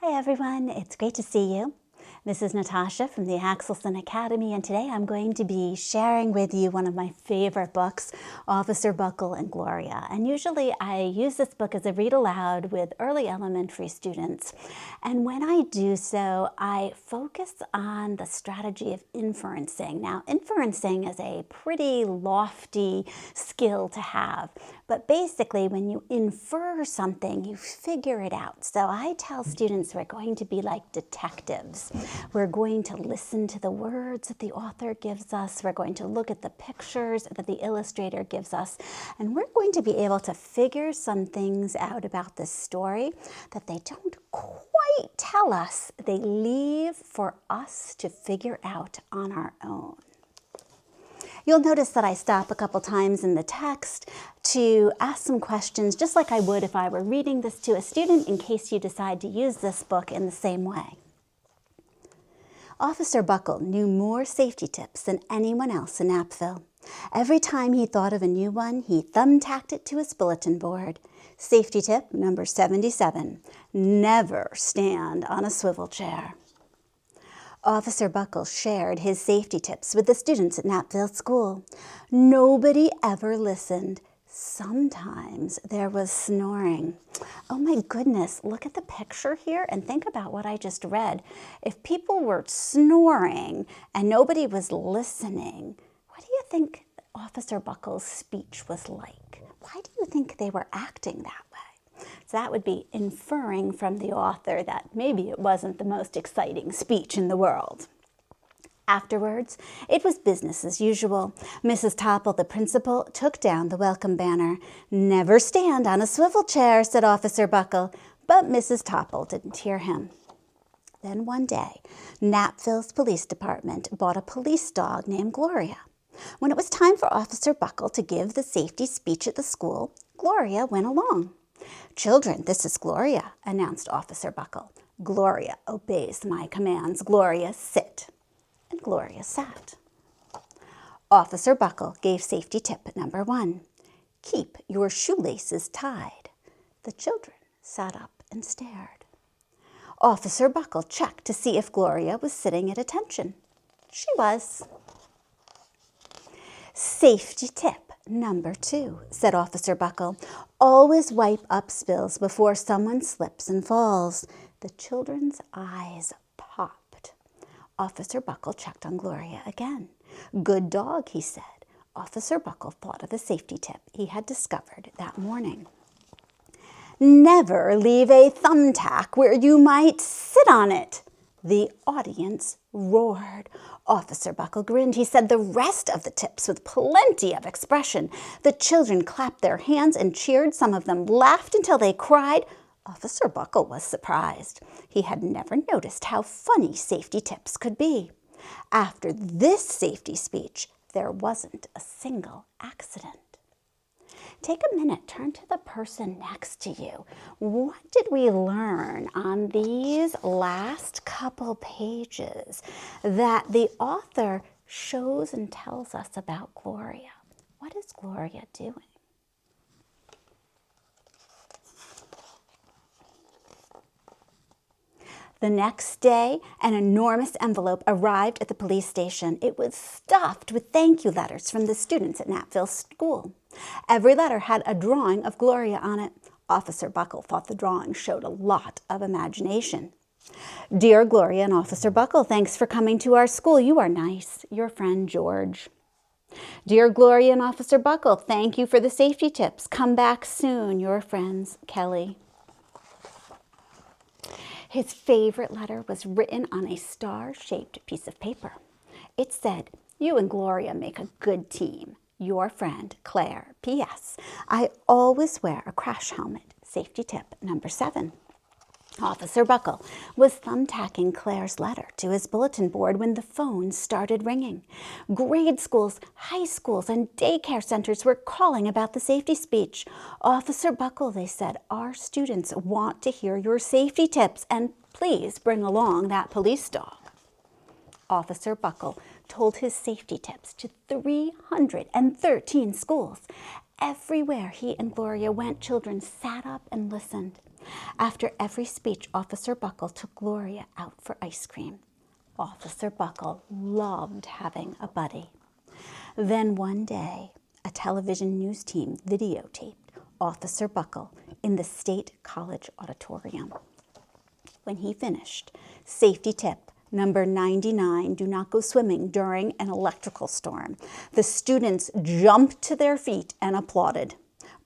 Hi everyone, it's great to see you. This is Natasha from the AxelsonAcademy, and today I'm going to be sharing with you one of my favorite books, Officer Buckle and Gloria. And usually I use this book as a read aloud with early elementary students. And when I do so, I focus on the strategy of inferencing. Now, inferencing is a pretty lofty skill to have, but basically when you infer something, you figure it out. So I tell students we're going to be like detectives. We're going to listen to the words that the author gives us. We're going to look at the pictures that the illustrator gives us. And we're going to be able to figure some things out about this story that they don't quite tell us. They leave for us to figure out on our own. You'll notice that I stop a couple times in the text to ask some questions, just like I would if I were reading this to a student, in case you decide to use this book in the same way. Officer Buckle knew more safety tips than anyone else in Napville. Every time he thought of a new one, he thumbtacked it to his bulletin board. Safety tip number 77, never stand on a swivel chair. Officer Buckle shared his safety tips with the students at Napville School. Nobody ever listened. Sometimes there was snoring. Oh my goodness, look at the picture here and think about what I just read. If people were snoring and nobody was listening, what do you think Officer Buckle's speech was like? Why do you think they were acting that way? So that would be inferring from the author that maybe it wasn't the most exciting speech in the world. Afterwards, it was business as usual. Mrs. Topple, the principal, took down the welcome banner. Never stand on a swivel chair, said Officer Buckle, but Mrs. Topple didn't hear him. Then one day, Napville's police department bought a police dog named Gloria. When it was time for Officer Buckle to give the safety speech at the school, Gloria went along. "Children, this is Gloria," announced Officer Buckle. "Gloria obeys my commands. Gloria, sit." And Gloria sat. Officer Buckle gave safety tip number 1. Keep your shoelaces tied. The children sat up and stared. Officer Buckle checked to see if Gloria was sitting at attention. She was. Safety tip number 2, said Officer Buckle. Always wipe up spills before someone slips and falls. The children's eyes popped. Officer Buckle checked on Gloria again. Good dog, he said. Officer Buckle thought of a safety tip he had discovered that morning. Never leave a thumbtack where you might sit on it. The audience roared. Officer Buckle grinned. He said the rest of the tips with plenty of expression. The children clapped their hands and cheered. Some of them laughed until they cried. Officer Buckle was surprised. He had never noticed how funny safety tips could be. After this safety speech, there wasn't a single accident. Take a minute, turn to the person next to you. What did we learn on these last couple pages that the author shows and tells us about Gloria? What is Gloria doing? The next day, an enormous envelope arrived at the police station. It was stuffed with thank you letters from the students at Napville School. Every letter had a drawing of Gloria on it. Officer Buckle thought the drawing showed a lot of imagination. Dear Gloria and Officer Buckle, thanks for coming to our school. You are nice. Your friend, George. Dear Gloria and Officer Buckle, thank you for the safety tips. Come back soon. Your friends, Kelly. His favorite letter was written on a star-shaped piece of paper. It said, "You and Gloria make a good team. Your friend, Claire. P.S. I always wear a crash helmet. Safety tip number 7. Officer Buckle was thumbtacking Claire's letter to his bulletin board when the phone started ringing. Grade schools, high schools, and daycare centers were calling about the safety speech. Officer Buckle, they said, our students want to hear your safety tips, and please bring along that police dog. Officer Buckle told his safety tips to 313 schools. Everywhere he and Gloria went, children sat up and listened. After every speech, Officer Buckle took Gloria out for ice cream. Officer Buckle loved having a buddy. Then one day, a television news team videotaped Officer Buckle in the State College auditorium. When he finished, safety tip number 99, do not go swimming during an electrical storm. The students jumped to their feet and applauded.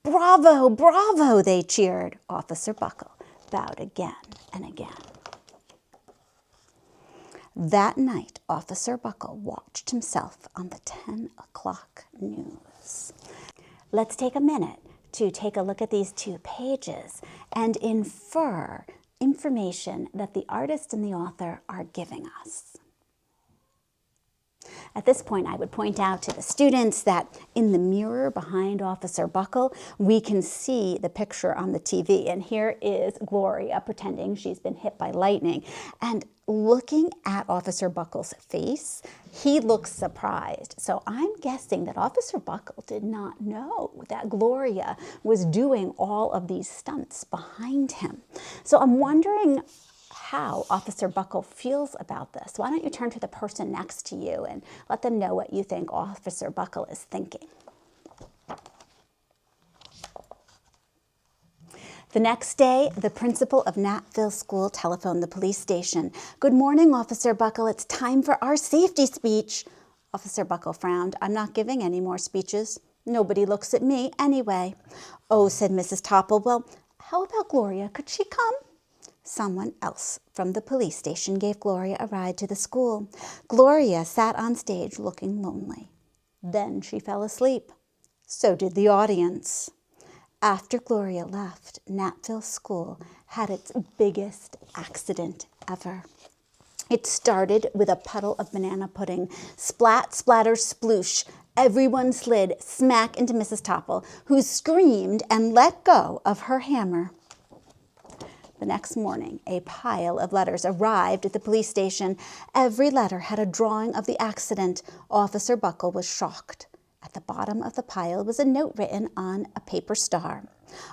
Bravo, bravo, they cheered. Officer Buckle bowed again and again. That night, Officer Buckle watched himself on the 10 o'clock news. Let's take a minute to take a look at these 2 pages and infer information that the artist and the author are giving us. At this point, I would point out to the students that in the mirror behind Officer Buckle, we can see the picture on the TV. And here is Gloria pretending she's been hit by lightning. And looking at Officer Buckle's face, he looks surprised. So I'm guessing that Officer Buckle did not know that Gloria was doing all of these stunts behind him. So I'm wondering how Officer Buckle feels about this. Why don't you turn to the person next to you and let them know what you think Officer Buckle is thinking. The next day, the principal of Knappville School telephoned the police station. Good morning, Officer Buckle. It's time for our safety speech. Officer Buckle frowned. I'm not giving any more speeches. Nobody looks at me anyway. Oh, said Mrs. Topple. Well, how about Gloria? Could she come? Someone else from the police station gave Gloria a ride to the school. Gloria sat on stage looking lonely. Then she fell asleep. So did the audience. After Gloria left, Knappville School had its biggest accident ever. It started with a puddle of banana pudding. Splat, splatter, sploosh. Everyone slid smack into Mrs. Topple, who screamed and let go of her hammer. The next morning, a pile of letters arrived at the police station. Every letter had a drawing of the accident. Officer Buckle was shocked. At the bottom of the pile was a note written on a paper star.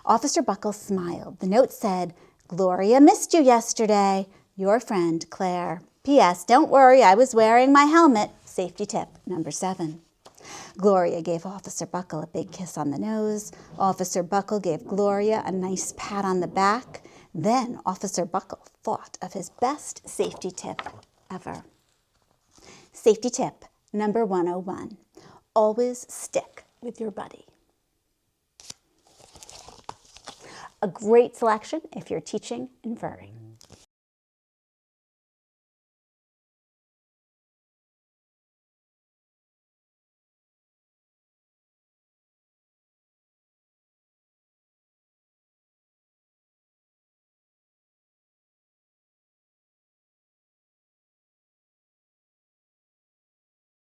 Officer Buckle smiled. The note said, Gloria missed you yesterday. Your friend, Claire. P.S. Don't worry, I was wearing my helmet. Safety tip number 7. Gloria gave Officer Buckle a big kiss on the nose. Officer Buckle gave Gloria a nice pat on the back. Then Officer Buckle thought of his best safety tip ever. Safety tip number 101. Always stick with your buddy. A great selection if you're teaching inferring.